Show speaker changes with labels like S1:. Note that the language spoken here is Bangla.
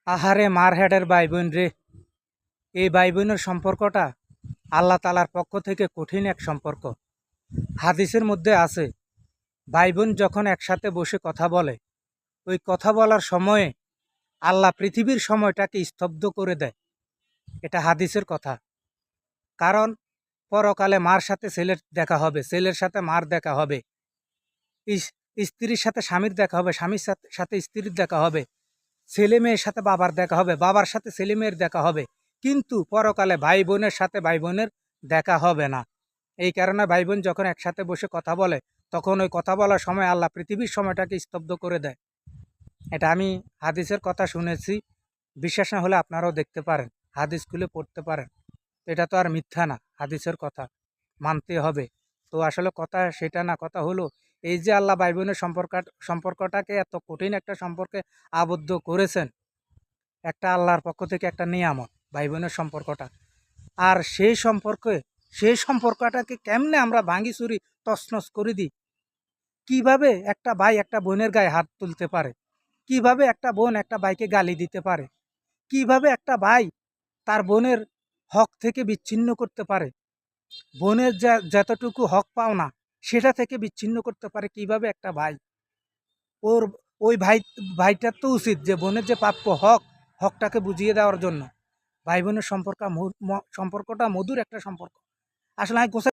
S1: আহারে মার হেডের ভাই বোন রে, এই ভাই বোনের সম্পর্কটা আল্লাহ তালার পক্ষ থেকে কঠিন এক সম্পর্ক। হাদিসের মধ্যে আছে, ভাই বোন যখন একসাথে বসে কথা বলে, ওই কথা বলার সময়ে আল্লাহ পৃথিবীর সময়টাকে স্তব্ধ করে দেয়। এটা হাদিসের কথা। কারণ পরকালে মার সাথে ছেলের দেখা হবে, ছেলের সাথে মার দেখা হবে, স্ত্রীর সাথে স্বামীর দেখা হবে, স্বামীর সাথে স্ত্রীর দেখা হবে, ছেলে মেয়ের সাথে বাবার দেখা হবে, বাবার সাথে ছেলে মেয়ের দেখা হবে। কিন্তু পরকালে ভাই বোনের সাথে ভাই বোনের দেখা হবে না। এই কারণে ভাই বোন যখন একসাথে বসে কথা বলে, তখন ওই কথা বলার সময় আল্লাহ পৃথিবীর সময়টাকে স্তব্ধ করে দেয়। এটা আমি হাদিসের কথা শুনেছি। বিশ্বাস না হলে আপনারাও দেখতে পারেন, হাদিস খুলে পড়তে পারেন। এটা তো আর মিথ্যা না, হাদিসের কথা মানতে হবে। তো আসলে কথা সেটা না, কথা হলো এই যে আল্লাহ ভাই বোনের সম্পর্কটাকে এত কঠিন একটা সম্পর্কে আবদ্ধ করেছেন, একটা আল্লাহর পক্ষ থেকে একটা নিয়ামত ভাই বোনের সম্পর্কটা। আর সেই সম্পর্কটাকে কেমনে আমরা ভাঙি চুরি তছনছ করে দিই। কিভাবে একটা ভাই একটা বোনের গায়ে হাত তুলতে পারে, কিভাবে একটা বোন একটা ভাইকে গালি দিতে পারে, কিভাবে একটা ভাই তার বোনের হক থেকে বিচ্ছিন্ন করতে পারে, বোনের যতটুকু হক পাওনা সেটা থেকে বিচ্ছিন্ন করতে পারে কিভাবে একটা ভাই। ওর ওই ভাইটার তো উচিত যে বোনের যে প্রাপ্য হকটাকে বুঝিয়ে দেওয়ার জন্য। ভাই বোনের সম্পর্কটা মধুর একটা সম্পর্ক। আসলে আমি